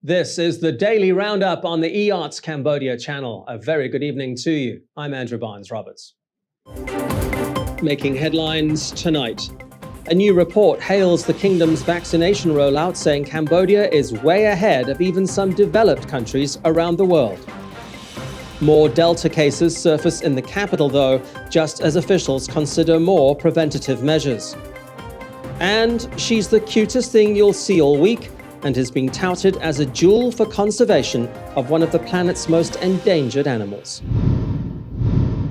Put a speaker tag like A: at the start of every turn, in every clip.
A: This is the Daily Roundup on the EAC Cambodia channel. A very good evening to you. I'm Andrew Barnes-Roberts. Making headlines tonight. A new report hails the kingdom's vaccination rollout, saying Cambodia is way ahead of even some developed countries around the world. More Delta cases surface in the capital, though, just as officials consider more preventative measures. And she's the cutest thing you'll see all week, and is being touted as a jewel for conservation of one of the planet's most endangered animals.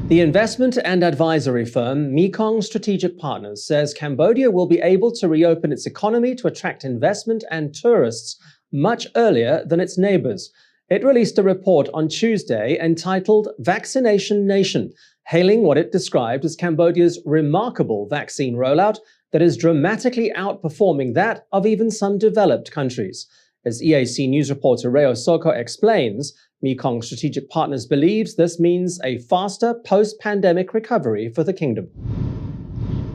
A: The investment and advisory firm Mekong Strategic Partners says Cambodia will be able to reopen its economy to attract investment and tourists much earlier than its neighbors. It released a report on Tuesday entitled Vaccination Nation, hailing what it described as Cambodia's remarkable vaccine rollout that is dramatically outperforming that of even some developed countries. As EAC news reporter Reo Soko explains, Mekong Strategic Partners believes this means a faster post-pandemic recovery for the kingdom.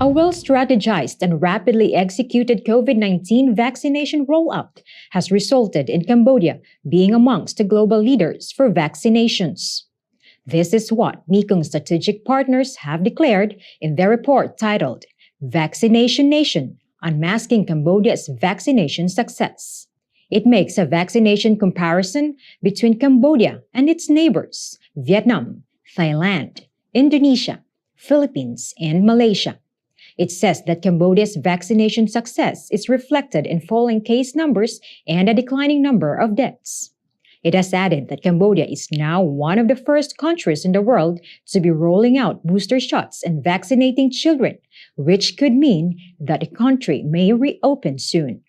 B: A well-strategized and rapidly executed COVID-19 vaccination rollout has resulted in Cambodia being amongst the global leaders for vaccinations. This is what Mekong Strategic Partners have declared in their report titled Vaccination Nation, Unmasking Cambodia's Vaccination Success. It makes a vaccination comparison between Cambodia and its neighbors, Vietnam, Thailand, Indonesia, Philippines, and Malaysia. It says that Cambodia's vaccination success is reflected in falling case numbers and a declining number of deaths. It has added that Cambodia is now one of the first countries in the world to be rolling out booster shots and vaccinating children, which could mean that the country may reopen soon.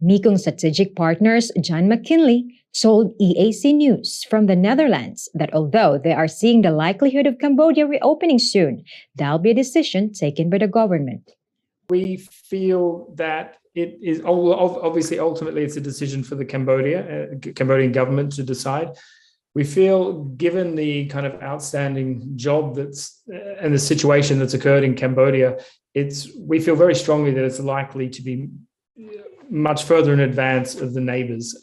B: Mekong Strategic Partners John McKinley told EAC News from the Netherlands that although they are seeing the likelihood of Cambodia reopening soon, that'll be a decision taken by the government.
C: We feel that it is obviously ultimately it's a decision for the Cambodian government to decide. We feel, given the kind of outstanding job and the situation that's occurred in Cambodia, we feel very strongly that it's likely to be much further in advance of the neighbors.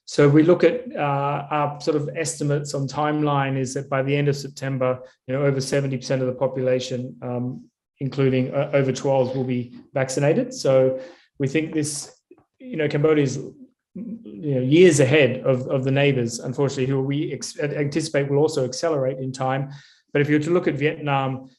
C: So we look at our sort of estimates on timeline is that by the end of September, over 70% of the population, including over 12s, will be vaccinated. So we think this, Cambodia is years ahead of the neighbors, unfortunately, who we anticipate will also accelerate in time. But if you were to look at Vietnam,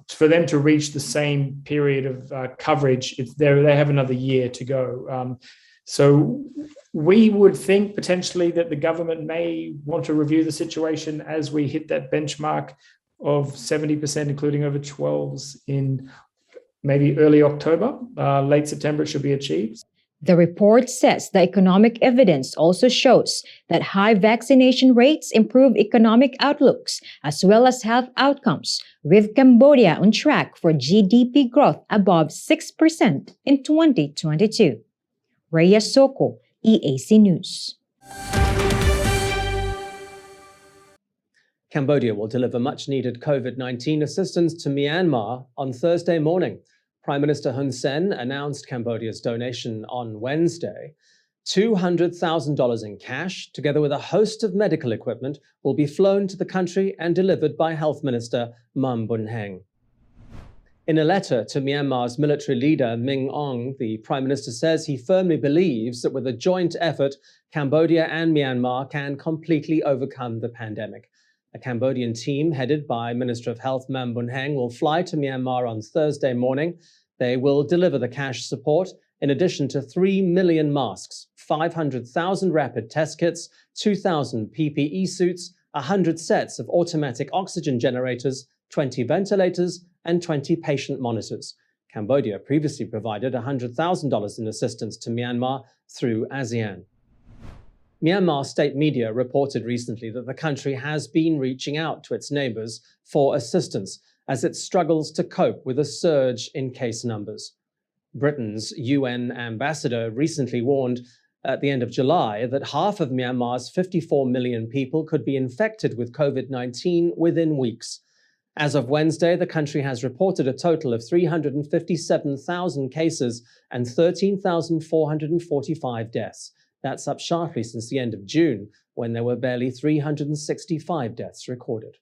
C: for them to reach the same period of coverage, they have another year to go. So we would think potentially that the government may want to review the situation as we hit that benchmark of 70%, including over 12s in maybe early October, late September it should be achieved.
B: The report says the economic evidence also shows that high vaccination rates improve economic outlooks as well as health outcomes, with Cambodia on track for GDP growth above 6% in 2022. Rhea Soko, EAC News.
A: Cambodia will deliver much-needed COVID-19 assistance to Myanmar on Thursday morning. Prime Minister Hun Sen announced Cambodia's donation on Wednesday. $200,000 in cash, together with a host of medical equipment, will be flown to the country and delivered by Health Minister Mam Bun Heng. In a letter to Myanmar's military leader Min Aung, the Prime Minister says he firmly believes that with a joint effort, Cambodia and Myanmar can completely overcome the pandemic. A Cambodian team headed by Minister of Health Mam Bun Heng will fly to Myanmar on Thursday morning. They will deliver the cash support in addition to 3 million masks, 500,000 rapid test kits, 2,000 PPE suits, 100 sets of automatic oxygen generators, 20 ventilators, and 20 patient monitors. Cambodia previously provided $100,000 in assistance to Myanmar through ASEAN. Myanmar state media reported recently that the country has been reaching out to its neighbors for assistance as it struggles to cope with a surge in case numbers. Britain's UN ambassador recently warned at the end of July that half of Myanmar's 54 million people could be infected with COVID-19 within weeks. As of Wednesday, the country has reported a total of 357,000 cases and 13,445 deaths. That's up sharply since the end of June, when there were barely 365 deaths recorded.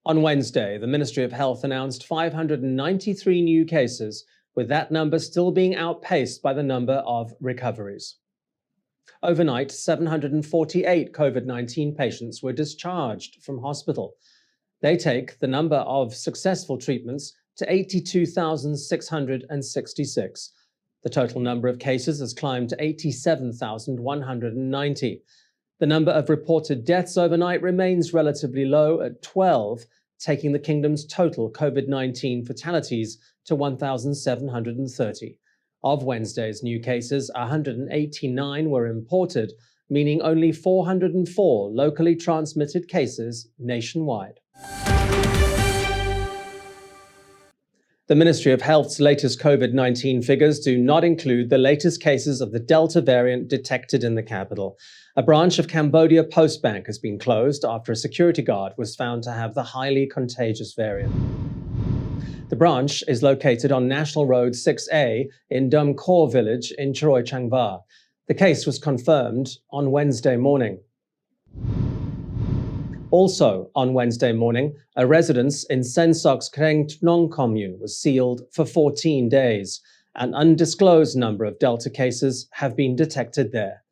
A: On Wednesday, the Ministry of Health announced 593 new cases, with that number still being outpaced by the number of recoveries. Overnight, 748 COVID-19 patients were discharged from hospital. They take the number of successful treatments to 82,666. The total number of cases has climbed to 87,190. The number of reported deaths overnight remains relatively low at 12, taking the kingdom's total COVID-19 fatalities to 1,730. Of Wednesday's new cases, 189 were imported, meaning only 404 locally transmitted cases nationwide. The Ministry of Health's latest COVID-19 figures do not include the latest cases of the Delta variant detected in the capital. A branch of Cambodia Post Bank has been closed after a security guard was found to have the highly contagious variant. The branch is located on National Road 6A in Dum Khor village in Chroy Changva. The case was confirmed on Wednesday morning. Also, on Wednesday morning, a residence in Sensok's Kreng Tnong commune was sealed for 14 days. An undisclosed number of Delta cases have been detected there.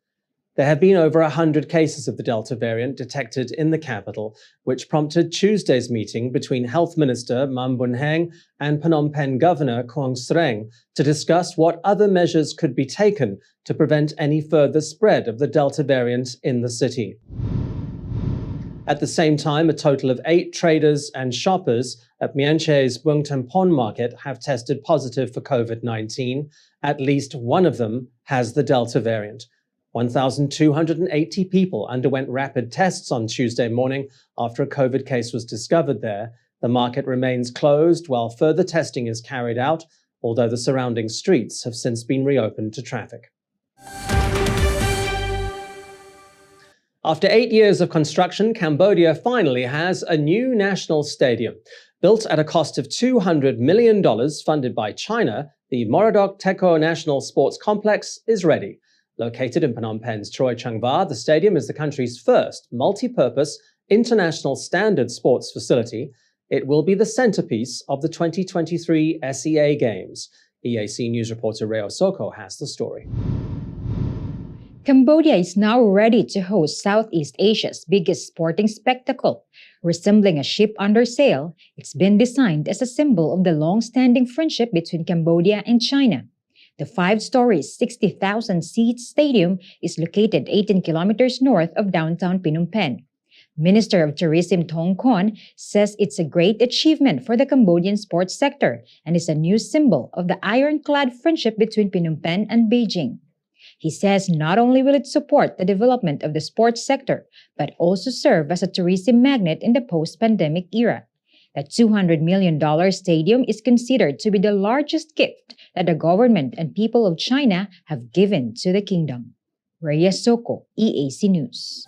A: There have been over 100 cases of the Delta variant detected in the capital, which prompted Tuesday's meeting between Health Minister Mam Bun Heng and Phnom Penh Governor Khuong Sreng to discuss what other measures could be taken to prevent any further spread of the Delta variant in the city. At the same time, a total of 8 traders and shoppers at Mien Che's Buong Tempon market have tested positive for COVID-19. At least one of them has the Delta variant. 1,280 people underwent rapid tests on Tuesday morning after a COVID case was discovered there. The market remains closed while further testing is carried out, although the surrounding streets have since been reopened to traffic. After 8 years of construction, Cambodia finally has a new national stadium. Built at a cost of $200 million, funded by China, the Moradok Teko National Sports Complex is ready. Located in Phnom Penh's Chroy Changva, the stadium is the country's first multi-purpose international standard sports facility. It will be the centerpiece of the 2023 SEA Games. EAC News reporter Reo Soko has the story.
B: Cambodia is now ready to host Southeast Asia's biggest sporting spectacle. Resembling a ship under sail, it's been designed as a symbol of the long-standing friendship between Cambodia and China. The 5-story, 60,000-seat stadium is located 18 kilometers north of downtown Phnom Penh. Minister of Tourism Thong Khon says it's a great achievement for the Cambodian sports sector and is a new symbol of the ironclad friendship between Phnom Penh and Beijing. He says not only will it support the development of the sports sector, but also serve as a tourism magnet in the post-pandemic era. The $200 million stadium is considered to be the largest gift that the government and people of China have given to the kingdom. Rhea Soko, EAC News.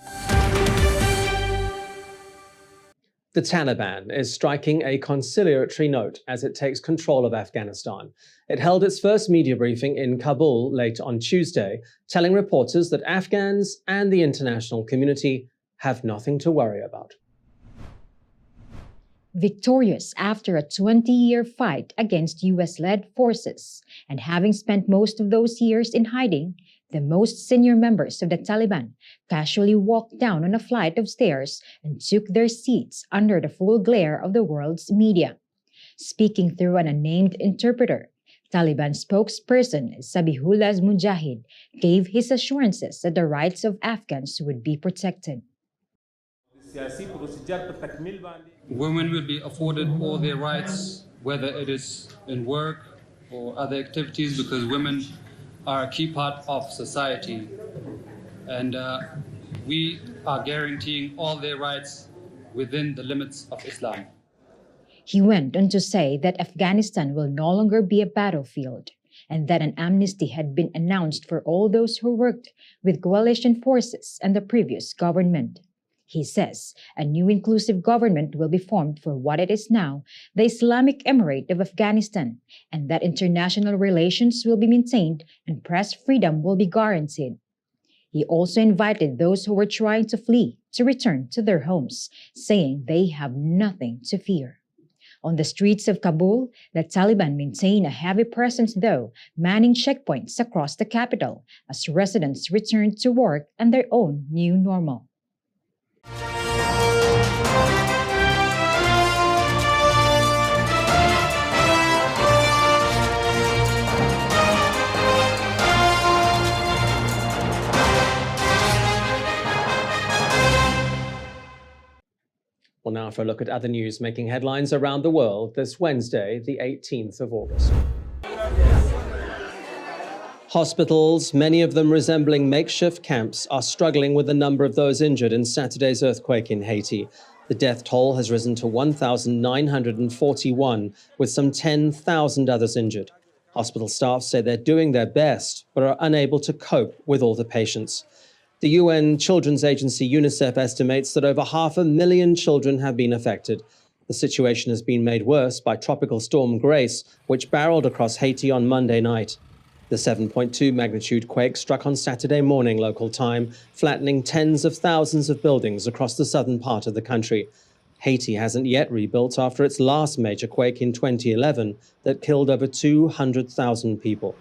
A: The Taliban is striking a conciliatory note as it takes control of Afghanistan. It held its first media briefing in Kabul late on Tuesday, telling reporters that Afghans and the international community have nothing to worry about.
B: Victorious after a 20-year fight against US-led forces and having spent most of those years in hiding, the most senior members of the Taliban casually walked down on a flight of stairs and took their seats under the full glare of the world's media. Speaking through an unnamed interpreter, Taliban spokesperson Zabihullah Mujahid gave his assurances that the rights of Afghans would be protected.
D: Women will be afforded all their rights, whether it is in work or other activities, because women are a key part of society. And we are guaranteeing all their rights within the limits of Islam.
B: He went on to say that Afghanistan will no longer be a battlefield and that an amnesty had been announced for all those who worked with coalition forces and the previous government. He says a new inclusive government will be formed for what it is now, the Islamic Emirate of Afghanistan, and that international relations will be maintained and press freedom will be guaranteed. He also invited those who were trying to flee to return to their homes, saying they have nothing to fear. On the streets of Kabul, the Taliban maintain a heavy presence, though, manning checkpoints across the capital as residents return to work and their own new normal.
A: Well, now for a look at other news making headlines around the world this Wednesday, the 18th of August. Hospitals, many of them resembling makeshift camps, are struggling with the number of those injured in Saturday's earthquake in Haiti. The death toll has risen to 1,941, with some 10,000 others injured. Hospital staff say they're doing their best, but are unable to cope with all the patients. The UN Children's Agency UNICEF estimates that over 500,000 children have been affected. The situation has been made worse by Tropical Storm Grace, which barreled across Haiti on Monday night. The 7.2 magnitude quake struck on Saturday morning local time, flattening tens of thousands of buildings across the southern part of the country. Haiti hasn't yet rebuilt after its last major quake in 2011 that killed over 200,000 people.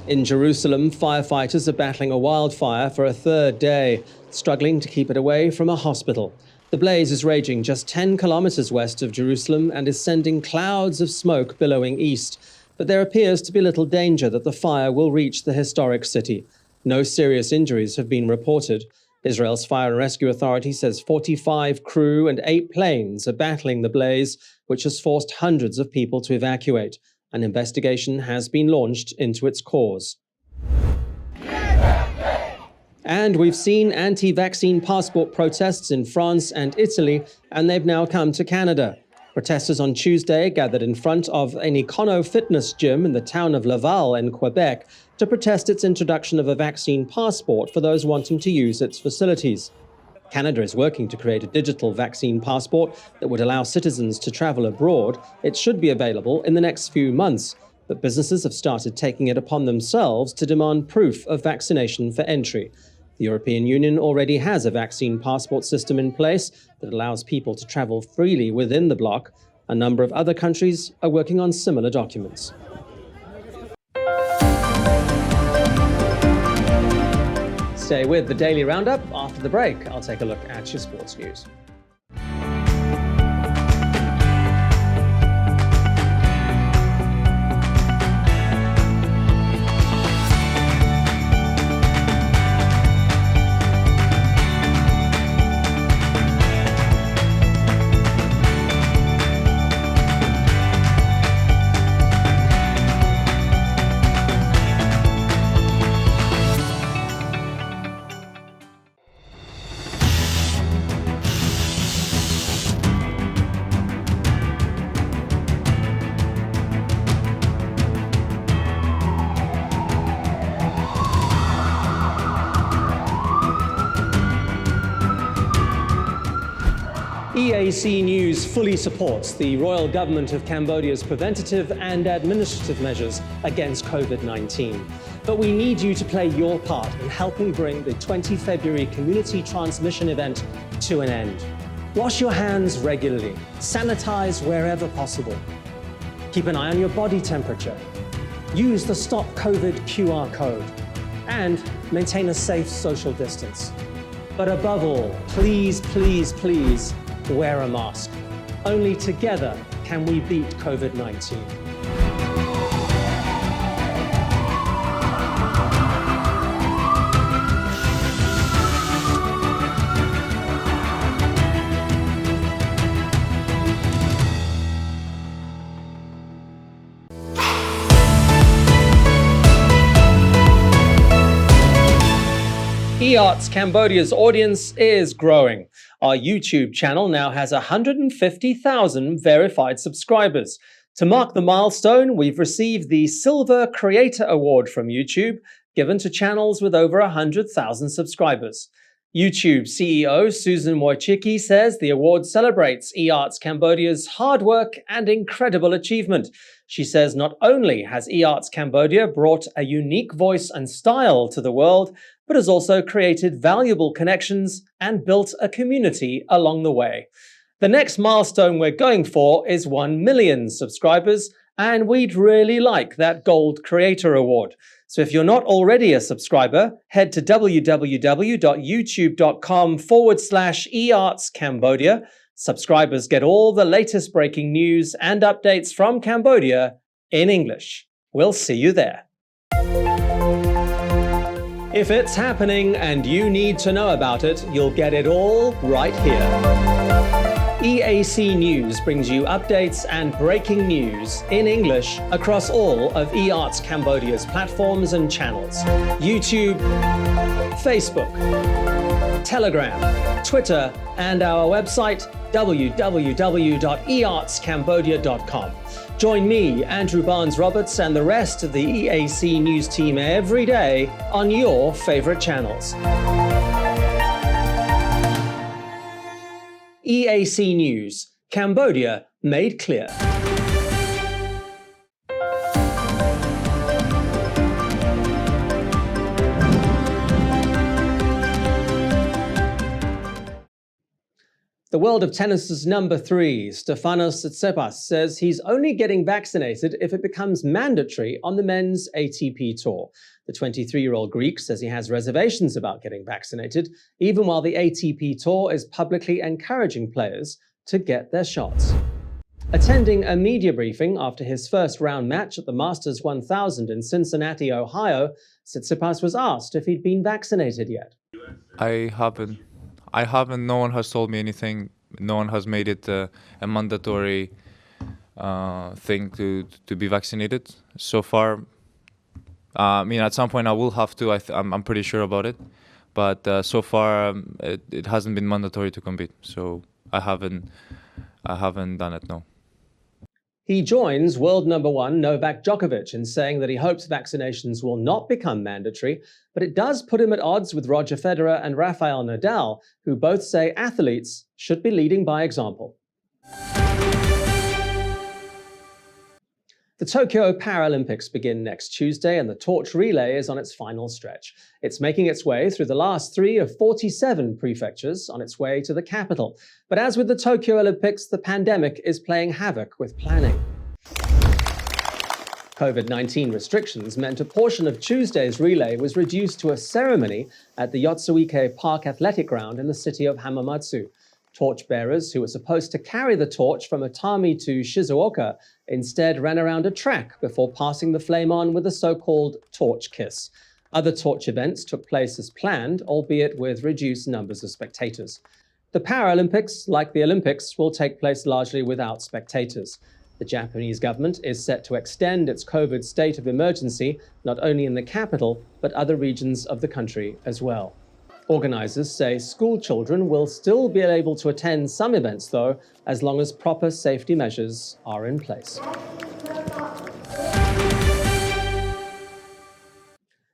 A: In Jerusalem, firefighters are battling a wildfire for a third day, struggling to keep it away from a hospital. The blaze is raging just 10 kilometers west of Jerusalem and is sending clouds of smoke billowing east. But there appears to be little danger that the fire will reach the historic city. No serious injuries have been reported. Israel's Fire and Rescue Authority says 45 crew and 8 planes are battling the blaze, which has forced hundreds of people to evacuate. An investigation has been launched into its cause. And we've seen anti-vaccine passport protests in France and Italy, and they've now come to Canada. Protesters on Tuesday gathered in front of an Econo fitness gym in the town of Laval in Quebec to protest its introduction of a vaccine passport for those wanting to use its facilities. Canada is working to create a digital vaccine passport that would allow citizens to travel abroad. It should be available in the next few months, but businesses have started taking it upon themselves to demand proof of vaccination for entry. The European Union already has a vaccine passport system in place that allows people to travel freely within the bloc. A number of other countries are working on similar documents. Stay with the Daily Roundup. After the break, I'll take a look at your sports news. EAC News fully supports the Royal Government of Cambodia's preventative and administrative measures against COVID-19. But we need you to play your part in helping bring the 20 February community transmission event to an end. Wash your hands regularly, sanitize wherever possible. Keep an eye on your body temperature. Use the Stop COVID QR code and maintain a safe social distance. But above all, please, please, please, wear a mask. Only together can we beat COVID-19. EAC Cambodia's audience is growing. Our YouTube channel now has 150,000 verified subscribers. To mark the milestone, we've received the Silver Creator Award from YouTube, given to channels with over 100,000 subscribers. YouTube CEO Susan Wojcicki says the award celebrates eArts Cambodia's hard work and incredible achievement. She says not only has eArts Cambodia brought a unique voice and style to the world, but has also created valuable connections and built a community along the way. The next milestone we're going for is 1 million subscribers, and we'd really like that Gold Creator Award. So if you're not already a subscriber, head to www.youtube.com/eArtsCambodia. Subscribers get all the latest breaking news and updates from Cambodia in English. We'll see you there. If it's happening and you need to know about it, you'll get it all right here. EAC News brings you updates and breaking news in English across all of eArts Cambodia's platforms and channels: YouTube, Facebook, Telegram, Twitter, and our website www.eartscambodia.com. Join me, Andrew Barnes-Roberts, and the rest of the EAC News team every day on your favorite channels. EAC News, Cambodia made clear. The world of tennis's number 3, Stefanos Tsitsipas, says he's only getting vaccinated if it becomes mandatory on the men's ATP Tour. The 23-year-old Greek says he has reservations about getting vaccinated, even while the ATP Tour is publicly encouraging players to get their shots. Attending a media briefing after his first round match at the Masters 1000 in Cincinnati, Ohio, Tsitsipas was asked if he'd been vaccinated yet.
E: I haven't. No one has told me anything. No one has made it a mandatory thing to be vaccinated so far. At some point I will have to. I'm pretty sure about it, but so far it hasn't been mandatory to compete. So I haven't done it. No.
A: He joins world number 1 Novak Djokovic in saying that he hopes vaccinations will not become mandatory, but it does put him at odds with Roger Federer and Rafael Nadal, who both say athletes should be leading by example. The Tokyo Paralympics begin next Tuesday, and the torch relay is on its final stretch. It's making its way through the last 3 of 47 prefectures on its way to the capital. But as with the Tokyo Olympics, the pandemic is playing havoc with planning. COVID-19 restrictions meant a portion of Tuesday's relay was reduced to a ceremony at the Yotsuike Park Athletic Ground in the city of Hamamatsu. Torchbearers who were supposed to carry the torch from Atami to Shizuoka instead ran around a track before passing the flame on with a so-called torch kiss. Other torch events took place as planned, albeit with reduced numbers of spectators. The Paralympics, like the Olympics, will take place largely without spectators. The Japanese government is set to extend its COVID state of emergency, not only in the capital, but other regions of the country as well. Organizers say school children will still be able to attend some events, though, as long as proper safety measures are in place.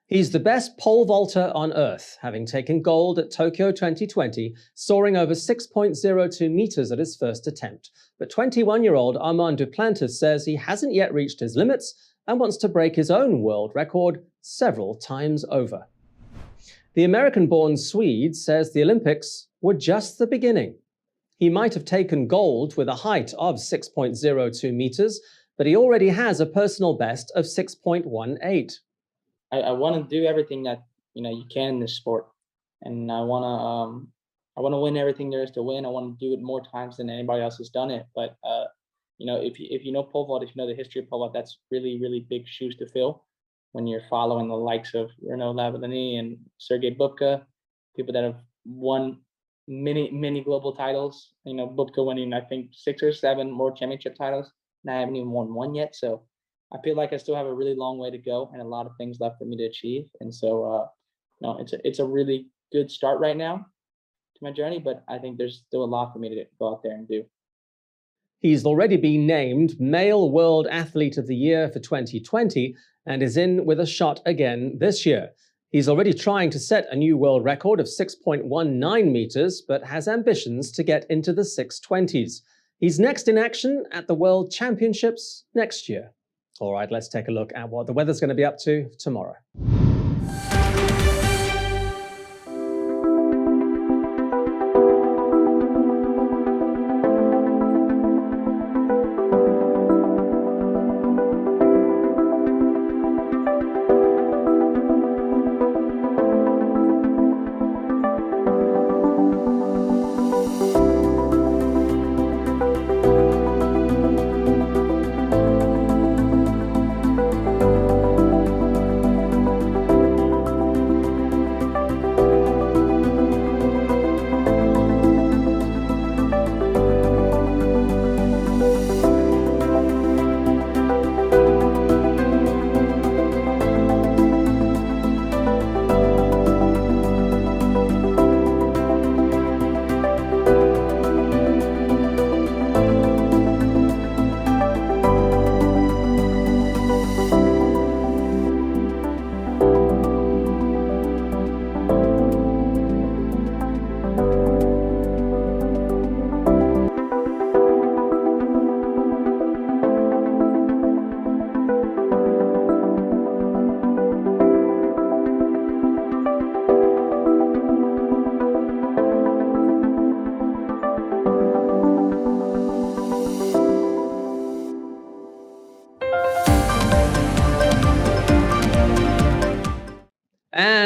A: He's the best pole vaulter on Earth, having taken gold at Tokyo 2020, soaring over 6.02 meters at his first attempt. But 21-year-old Armand Duplantis says he hasn't yet reached his limits and wants to break his own world record several times over. The American-born Swede says the Olympics were just the beginning. He might have taken gold with a height of 6.02 meters, but he already has a personal best of 6.18.
F: I want to do everything that you can in this sport, and I want to win everything there is to win. I want to do it more times than anybody else has done it. But if you know pole vault, if you know the history of pole vault, that's really, really big shoes to fill when you're following the likes of Renaud Lavillenie and Sergei Bubka, people that have won many global titles. Bubka winning I think 6 or 7 world championship titles, and I haven't even won one yet. So I feel like I still have a really long way to go and a lot of things left for me to achieve. And so, it's a really good start right now to my journey, but I think there's still a lot for me to go out there and do.
A: He's already been named Male World Athlete of the Year for 2020 and is in with a shot again this year. He's already trying to set a new world record of 6.19 meters, but has ambitions to get into the 620s. He's next in action at the World Championships next year. All right, let's take a look at what the weather's going to be up to tomorrow.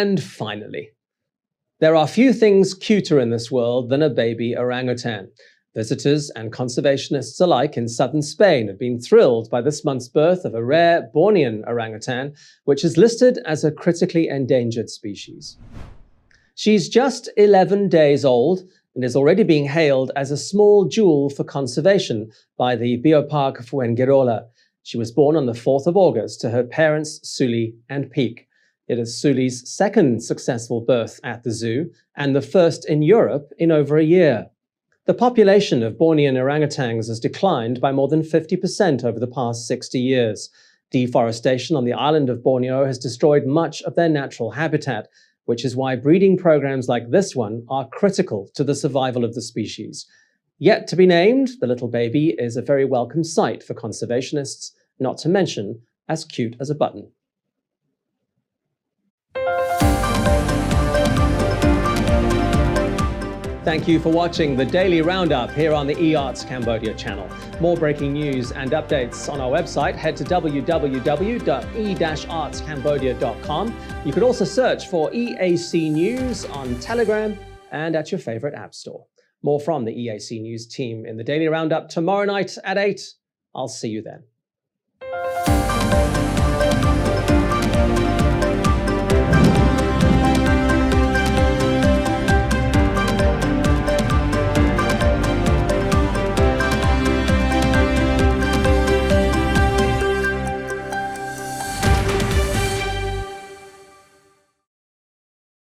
A: And finally, there are few things cuter in this world than a baby orangutan. Visitors and conservationists alike in southern Spain have been thrilled by this month's birth of a rare Bornean orangutan, which is listed as a critically endangered species. She's just 11 days old and is already being hailed as a small jewel for conservation by the Biopark Fuengirola. She was born on the 4th of August to her parents Sully and Peak. It is Sully's second successful birth at the zoo and the first in Europe in over a year. The population of Bornean orangutans has declined by more than 50% over the past 60 years. Deforestation on the island of Borneo has destroyed much of their natural habitat, which is why breeding programs like this one are critical to the survival of the species. Yet to be named, the little baby is a very welcome sight for conservationists, not to mention as cute as a button. Thank you for watching the Daily Roundup here on the EARTS Cambodia channel. More breaking news and updates on our website. Head to www.e-artscambodia.com. You could also search for EAC News on Telegram and at your favorite app store. More from the EAC News team in the Daily Roundup tomorrow night at 8. I'll see you then.